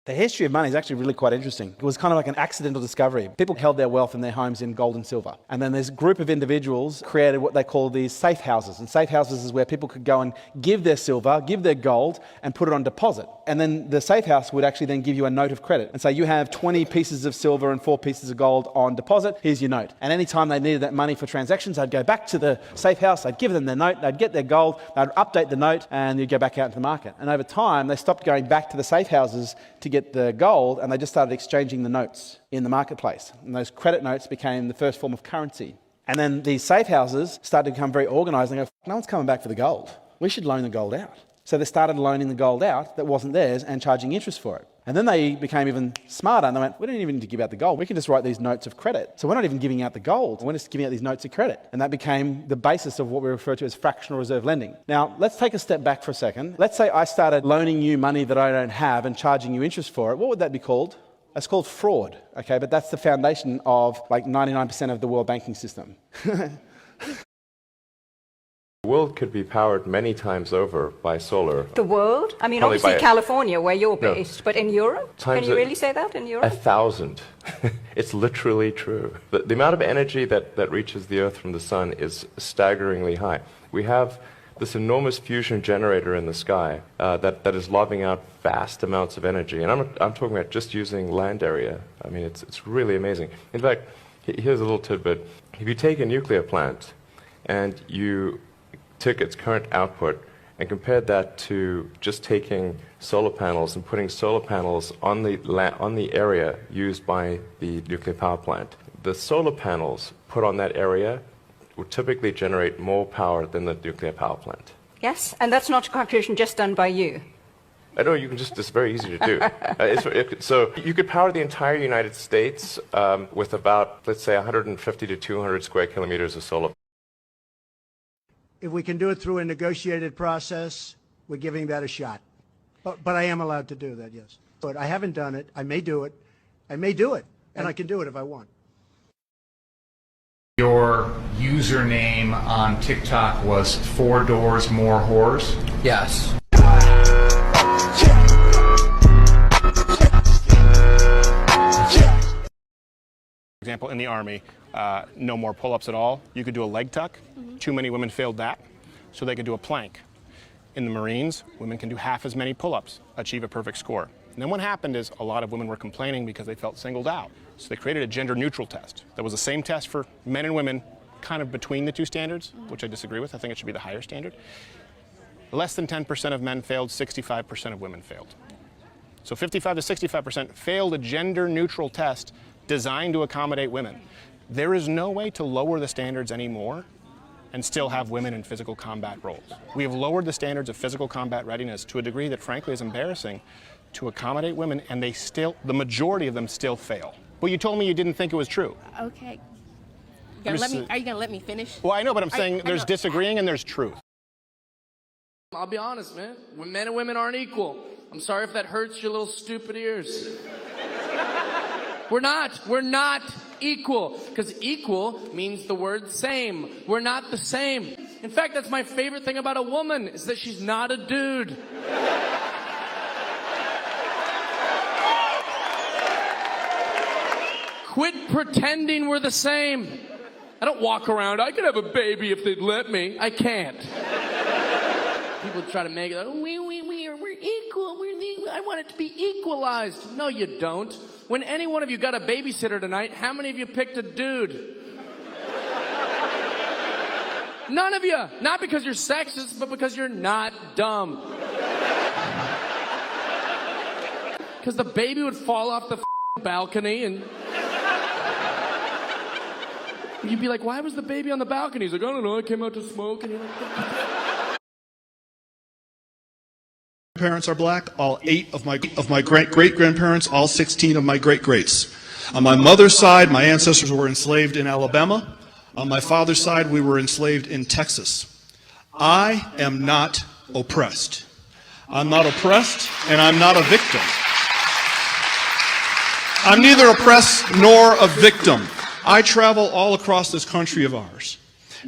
The history of money is actually really quite interesting. It was kind of like an accidental discovery. People held their wealth in their homes in gold and silver. And then this group of individuals created what they call these safe houses. And safe houses is where people could go and give their silver, give their gold, and put it on deposit. And then the safe house would actually then give you a note of credit and say, you have 20 pieces of silver and 4 pieces of gold on deposit, here's your note. And anytime they needed that money for transactions, I'd go back to the safe house, I'd give them their note, they'd get their gold, they'd update the note, and you'd go back out into the market. And over time, they stopped going back to the safe houses to get the gold, and they just started exchanging the notes in the marketplace. And those credit notes became the first form of currency. And then these safe houses started to become very organised and go, no one's coming back for the gold. We should loan the gold out. So they started loaning the gold out that wasn't theirs and charging interest for it. And then they became even smarter and they went, we don't even need to give out the gold. We can just write these notes of credit. So we're not even giving out the gold. We're just giving out these notes of credit. And that became the basis of what we refer to as fractional reserve lending. Now, let's take a step back for a second. Let's say I started loaning you money that I don't have and charging you interest for it. What would that be called? That's called fraud, okay? But that's the foundation of like 99% of the world banking system. The world could be powered many times over by solar. The world? I mean, Probably obviously by California, where you're based, but in Europe? Can you really say that in Europe? 1,000. It's literally true. The amount of energy that reaches the Earth from the sun is staggeringly high. We have this enormous fusion generator in the sky that is lobbing out vast amounts of energy. And I'm talking about just using land area. I mean, it's really amazing. In fact, here's a little tidbit. If you take a nuclear plant and you took its current output and compared that to just taking solar panels and putting solar panels on the area used by the nuclear power plant, the solar panels put on that area would typically generate more power than the nuclear power plant. Yes, and that's not a calculation just done by you. I know, it's very easy to do. So you could power the entire United States with about, let's say, 150 to 200 square kilometers of solar. If we can do it through a negotiated process, we're giving that a shot. But I am allowed to do that, yes. But I haven't done it. I may do it. I may do it. And I can do it if I want. Your username on TikTok was 4 Doors More Whores? Yes. For example, in the Army, no more pull-ups at all. You could do a leg tuck. Too many women failed that, so they could do a plank. In the Marines, women can do half as many pull-ups, achieve a perfect score. And then what happened is a lot of women were complaining because they felt singled out. So they created a gender-neutral test. That was the same test for men and women, kind of between the two standards, which I disagree with. I think it should be the higher standard. Less than 10% of men failed, 65% of women failed. So 55 to 65% failed a gender-neutral test designed to accommodate women. There is no way to lower the standards anymore and still have women in physical combat roles. We have lowered the standards of physical combat readiness to a degree that frankly is embarrassing to accommodate women, and the majority of them still fail. Well, you told me you didn't think it was true. Okay. Are you going to let me finish? Well, I know, but I'm saying there's disagreeing and there's truth. I'll be honest, man. Men and women aren't equal. I'm sorry if that hurts your little stupid ears. We're not equal, because equal means the word same. We're not the same. In fact, that's my favorite thing about a woman, is that she's not a dude. Quit pretending we're the same. I don't walk around, I could have a baby if they'd let me. I can't. People try to make it, we're equal, I want it to be equalized. No, you don't. When any one of you got a babysitter tonight, how many of you picked a dude? None of you. Not because you're sexist, but because you're not dumb. Because the baby would fall off the balcony and you'd be like, why was the baby on the balcony? He's like, I don't know, I came out to smoke. And you're like, parents are black, all 8 of my great-great-grandparents, all 16 of my great-greats. On my mother's side, my ancestors were enslaved in Alabama. On my father's side, we were enslaved in Texas. I am not oppressed. I'm not oppressed, and I'm not a victim. I'm neither oppressed nor a victim. I travel all across this country of ours.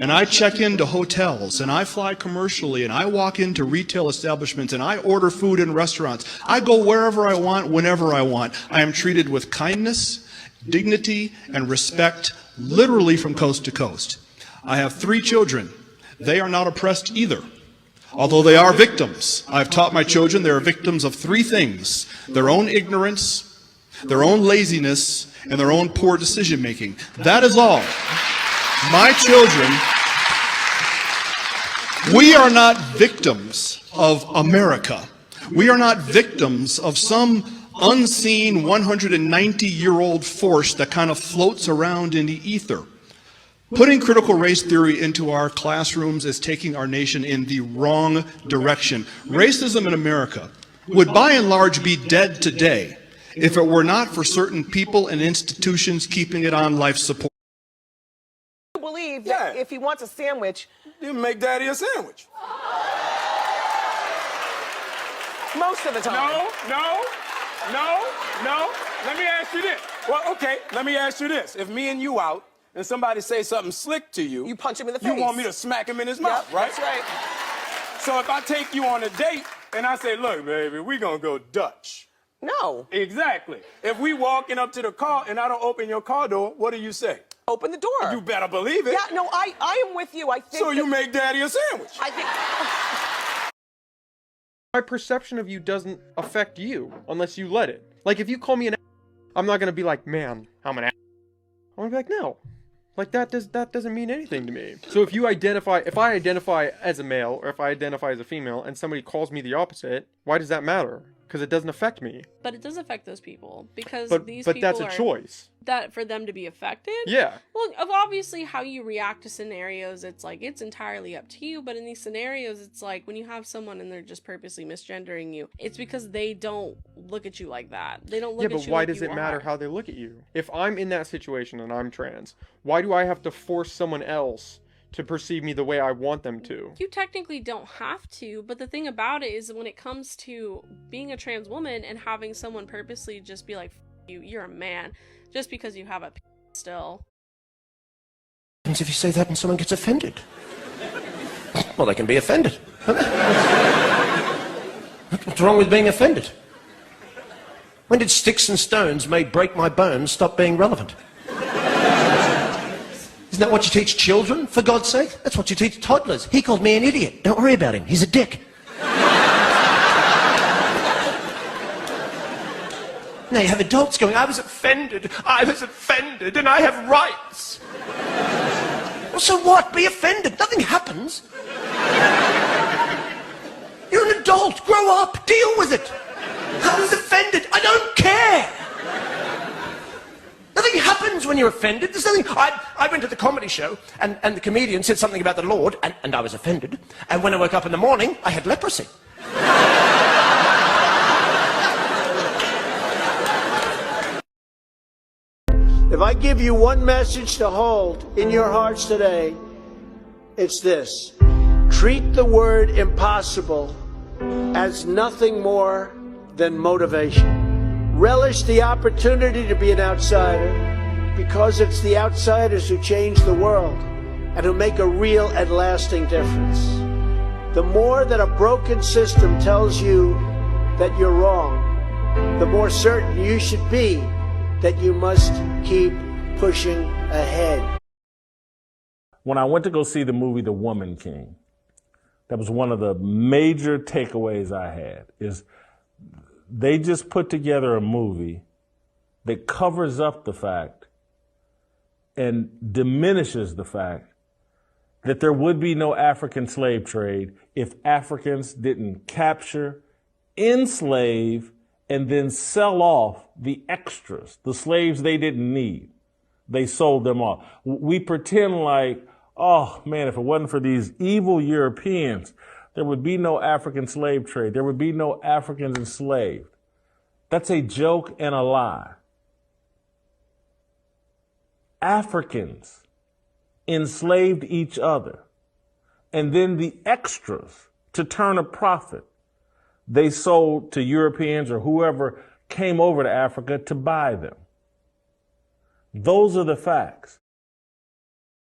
and I check into hotels, and I fly commercially, and I walk into retail establishments, and I order food in restaurants. I go wherever I want, whenever I want. I am treated with kindness, dignity, and respect, literally from coast to coast. I have 3 children. They are not oppressed either, although they are victims. I've taught my children they are victims of 3 things: their own ignorance, their own laziness, and their own poor decision making. That is all. My children, we are not victims of America. We are not victims of some unseen 190-year-old force that kind of floats around in the ether. Putting critical race theory into our classrooms is taking our nation in the wrong direction. Racism in America would by and large be dead today if it were not for certain people and institutions keeping it on life support. I believe that if he wants a sandwich, you make Daddy a sandwich. Most of the time. No. Let me ask you this. Well, okay, let me ask you this. If me and you out and somebody say something slick to you, you punch him in the face. You want me to smack him in his mouth, right? That's right. So if I take you on a date and I say, look, baby, we gonna go Dutch. No. Exactly. If we walking up to the car and I don't open your car door, what do you say? Open the door. You better believe it. Yeah, no, I am with you. I think so you make Daddy a sandwich. I think my perception of you doesn't affect you unless you let it. Like, if you call me an I'm not gonna be like, man, I'm an I'm gonna be like, no. Like, that doesn't mean anything to me. So if I identify as a male, or if I identify as a female, and somebody calls me the opposite, why does that matter? Because it doesn't affect me. But it does affect those people, because these but people that's a choice. That for them to be affected? Yeah. Well, obviously how you react to scenarios, it's like, it's entirely up to you, but in these scenarios, it's like, when you have someone and they're just purposely misgendering you, it's because they don't look at you like that. They don't look at you like you are. Yeah, but why does it matter how they look at you? If I'm in that situation and I'm trans, why do I have to force someone else to perceive me the way I want them to? You technically don't have to, but the thing about it is, when it comes to being a trans woman and having someone purposely just be like, you're a man, just because you have a still. What happens if you say that and someone gets offended? Well, they can be offended. What's wrong with being offended? When did sticks and stones may break my bones stop being relevant? Isn't that what you teach children, for God's sake? That's what you teach toddlers. He called me an idiot. Don't worry about him. He's a dick. Now you have adults going, I was offended, and I have rights. Well, so what? Be offended. Nothing happens. You're an adult. Grow up. Deal with it. I was offended. I don't care. Nothing happens when you're offended. There's nothing. I went to the comedy show, and the comedian said something about the Lord, and I was offended. And when I woke up in the morning, I had leprosy. If I give you one message to hold in your hearts today, it's this. Treat the word impossible as nothing more than motivation. Relish the opportunity to be an outsider, because it's the outsiders who change the world and who make a real and lasting difference. The more that a broken system tells you that you're wrong, the more certain you should be that you must keep pushing ahead. When I went to go see the movie The Woman King, that was one of the major takeaways I had, is they just put together a movie that covers up the fact and diminishes the fact that there would be no African slave trade if Africans didn't capture, enslave, and then sell off the extras, the slaves they didn't need. They sold them off. We pretend like, oh man, if it wasn't for these evil Europeans, there would be no African slave trade. There would be no Africans enslaved. That's a joke and a lie. Africans enslaved each other, and then the extras, to turn a profit, they sold to Europeans or whoever came over to Africa to buy them. Those are the facts.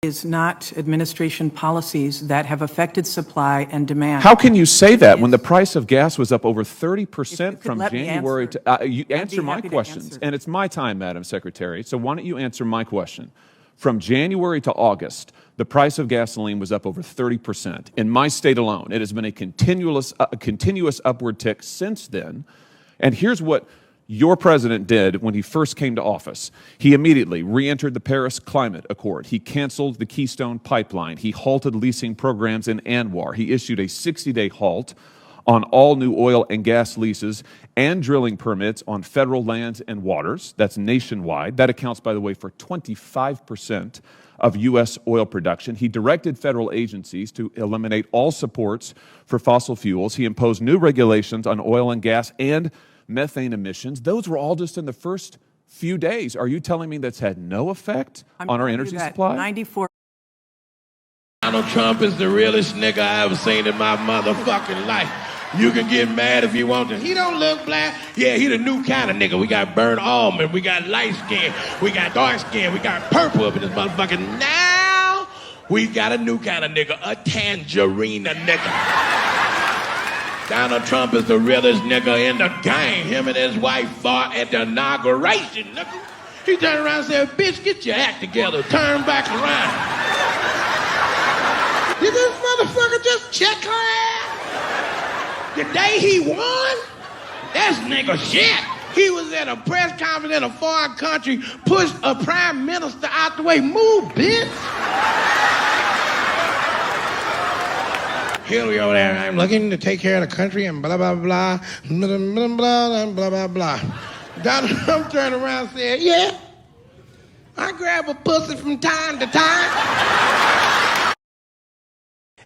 is not administration policies that have affected supply and demand. How can you say that when the price of gas was up over 30% from January to... you answer my questions, and it's my time, Madam Secretary, so why don't you answer my question? From January to August, the price of gasoline was up over 30%. In my state alone, it has been a continuous upward tick since then. And here's what your president did when he first came to office. He immediately re-entered the Paris Climate Accord. He canceled the Keystone Pipeline. He halted leasing programs in ANWR. He issued a 60-day halt on all new oil and gas leases and drilling permits on federal lands and waters. That's nationwide. That accounts, by the way, for 25% of U.S. oil production. He directed federal agencies to eliminate all supports for fossil fuels. He imposed new regulations on oil and gas and methane emissions. Those were all just in the first few days. Are you telling me that's had no effect on our energy supply? 94. Donald Trump is the realest nigga I ever seen in my motherfucking life. You can get mad if you want to. He don't look black. Yeah, he the new kind of nigga. We got burnt almond. We got light skin. We got dark skin. We got purple up in this motherfucking. Now we got a new kind of nigga, a tangerine nigga. Donald Trump is the realest nigga in the game. Him and his wife fought at the inauguration, nigga. He turned around and said, bitch, get your act together. Turn back around. Did this motherfucker just check her ass? The day he won? That's nigga shit. He was at a press conference in a foreign country, pushed a prime minister out the way. Move, bitch. Hillary over there, I'm looking to take care of the country and blah, blah, blah, blah, blah, blah, blah, blah, blah. Donald Trump turned around and said, yeah, I grab a pussy from time to time.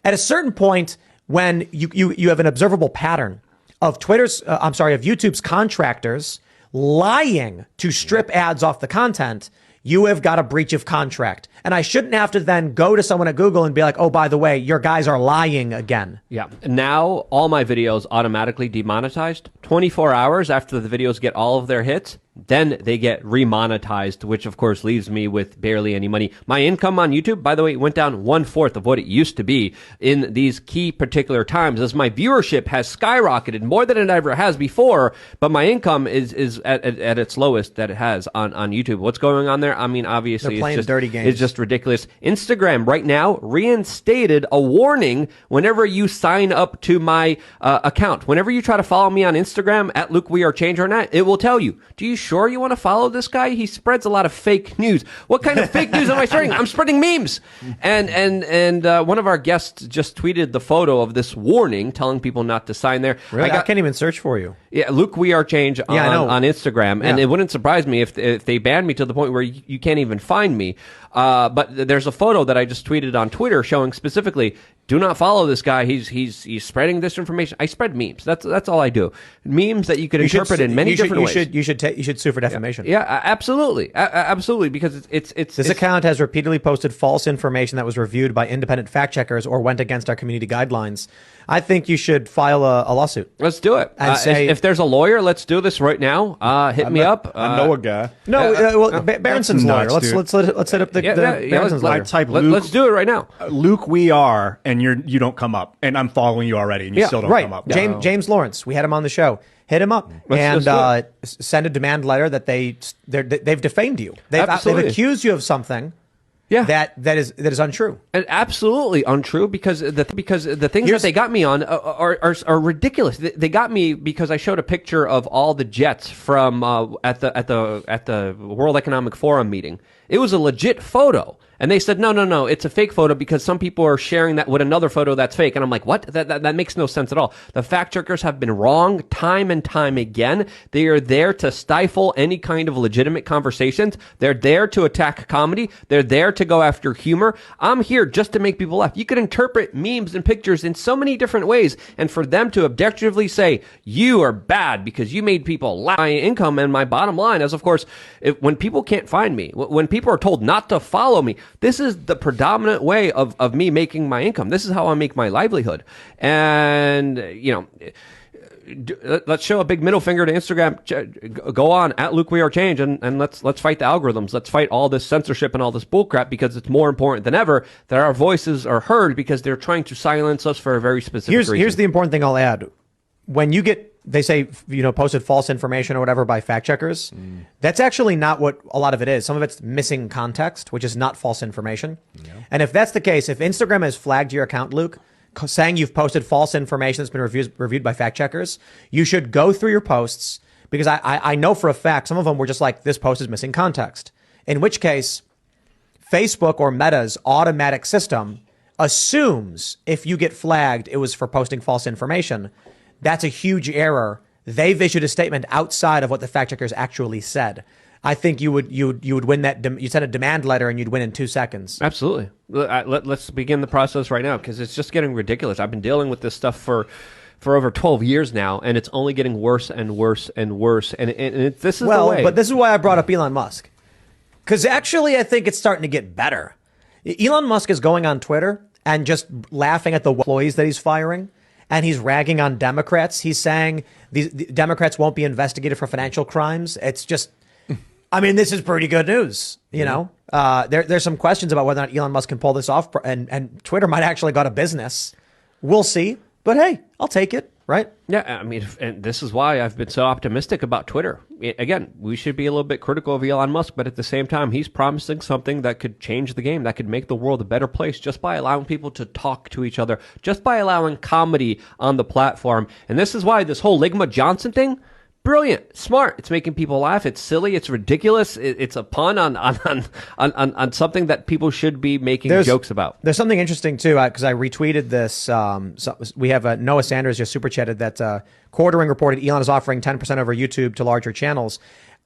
At a certain point, when you have an observable pattern of YouTube's contractors lying to strip ads off the content, you have got a breach of contract. And I shouldn't have to then go to someone at Google and be like, oh, by the way, your guys are lying again. Yeah. Now all my videos automatically demonetized 24 hours after the videos get all of their hits. Then they get remonetized, which of course leaves me with barely any money. My income on YouTube, by the way, went down 1/4 of what it used to be in these key particular times, as my viewership has skyrocketed more than it ever has before, but my income is at its lowest that it has on YouTube. What's going on there? I mean, obviously, they're playing dirty games. It's just ridiculous. Instagram right now reinstated a warning whenever you sign up to my account. Whenever you try to follow me on Instagram at LukeWeAreChange or not, it will tell you, do you sure you want to follow this guy? He spreads a lot of fake news. What kind of fake news am I spreading? I'm spreading memes. And one of our guests just tweeted the photo of this warning telling people not to sign there. Really? I can't even search for you. Yeah, LukeWeAreChange on Instagram. And it wouldn't surprise me if they banned me to the point where you can't even find me. But there's a photo that I just tweeted on Twitter showing specifically, do not follow this guy. He's spreading disinformation. I spread memes. That's all I do. Memes that you could interpret in many different ways. You should sue for defamation. Yeah, absolutely, absolutely, because it's this account has repeatedly posted false information that was reviewed by independent fact checkers or went against our community guidelines. I think you should file a lawsuit. Let's do it. And say, if there's a lawyer, let's do this right now. Hit me up. I know a guy. No, Berenson's lawyer. Let's set up the Berenson's lawyer. I type Luke. Let's do it right now. Luke, we are, and you don't come up, and I'm following you already, and you still don't come up. James Lawrence, we had him on the show. Hit him up and send a demand letter that they've defamed you. They've accused you of something. Yeah, that is untrue. And absolutely untrue because the things that they got me on are ridiculous. They got me because I showed a picture of all the jets from at the World Economic Forum meeting. It was a legit photo. And they said, no, it's a fake photo because some people are sharing that with another photo that's fake. And I'm like, what? That makes no sense at all. The fact checkers have been wrong time and time again. They are there to stifle any kind of legitimate conversations. They're there to attack comedy. They're there to go after humor. I'm here just to make people laugh. You can interpret memes and pictures in so many different ways. And for them to objectively say, you are bad because you made people laugh. My income and my bottom line is, of course, when people can't find me, when people are told not to follow me, this is the predominant way of me making my income. This is how I make my livelihood. And, let's show a big middle finger to Instagram. Go on at Luke We Are Change and let's fight the algorithms. Let's fight all this censorship and all this bullcrap, because it's more important than ever that our voices are heard, because they're trying to silence us for a very specific reason. Here's the important thing I'll add. When you get, they say, posted false information or whatever by fact checkers, that's actually not what a lot of it is. Some of it's missing context, which is not false information. Yeah. And if that's the case, if Instagram has flagged your account, Luke, saying you've posted false information that's been reviewed by fact checkers, you should go through your posts, because I know for a fact some of them were just like, this post is missing context. In which case, Facebook or Meta's automatic system assumes if you get flagged, it was for posting false information. That's a huge error. They've issued a statement outside of what the fact checkers actually said. I think you would win that. You send a demand letter and you'd win in 2 seconds. Absolutely. Let's begin the process right now, because it's just getting ridiculous. I've been dealing with this stuff for over 12 years now, and it's only getting worse and worse and worse. And this is the way. But this is why I brought up Elon Musk, because actually I think it's starting to get better. Elon Musk is going on Twitter and just laughing at the employees that he's firing. And he's ragging on Democrats. He's saying the Democrats won't be investigated for financial crimes. It's just, I mean, this is pretty good news. You know, there's some questions about whether or not Elon Musk can pull this off, and Twitter might actually go out of business. We'll see. But hey, I'll take it. Right? Yeah, I mean, and this is why I've been so optimistic about Twitter. Again, we should be a little bit critical of Elon Musk, but at the same time, he's promising something that could change the game, that could make the world a better place just by allowing people to talk to each other, just by allowing comedy on the platform. And this is why this whole Ligma Johnson thing, brilliant, smart. It's making people laugh. It's silly. It's ridiculous. It's a pun on something that people should be making jokes about. There's something interesting too, because I retweeted this. So we have Noah Sanders just super chatted that Quartering reported Elon is offering 10% over YouTube to larger channels.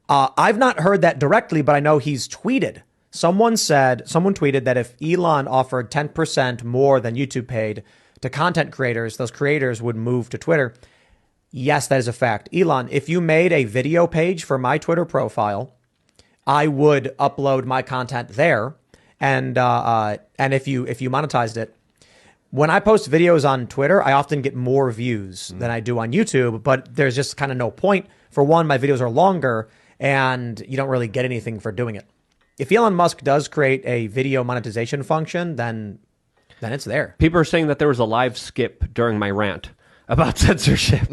I've not heard that directly, but I know he's tweeted. Someone tweeted that if Elon offered 10% more than YouTube paid to content creators, those creators would move to Twitter. Yes, that is a fact. Elon, if you made a video page for my Twitter profile, I would upload my content there. And if you monetized it, when I post videos on Twitter, I often get more views than I do on YouTube, but there's just kind of no point. For one, my videos are longer and you don't really get anything for doing it. If Elon Musk does create a video monetization function, then it's there. People are saying that there was a live skip during my rant about censorship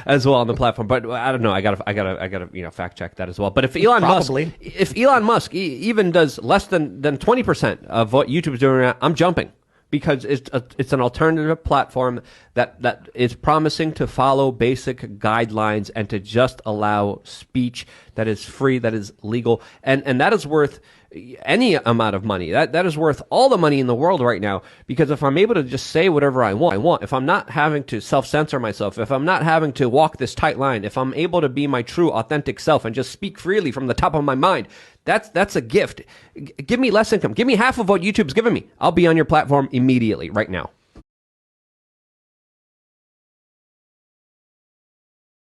as well on the platform, but I don't know. I gotta fact check that as well. But if Elon Musk even does less than 20% of what YouTube is doing, I'm jumping, because it's an alternative platform that is promising to follow basic guidelines and to just allow speech that is free, that is legal, and that is worth any amount of money. That is worth all the money in the world right now, because if I'm able to just say whatever I want, if I'm not having to self-censor myself, if I'm not having to walk this tight line, if I'm able to be my true authentic self and just speak freely from the top of my mind, that's a gift. Give me less income. Give me half of what YouTube's giving me. I'll be on your platform immediately right now.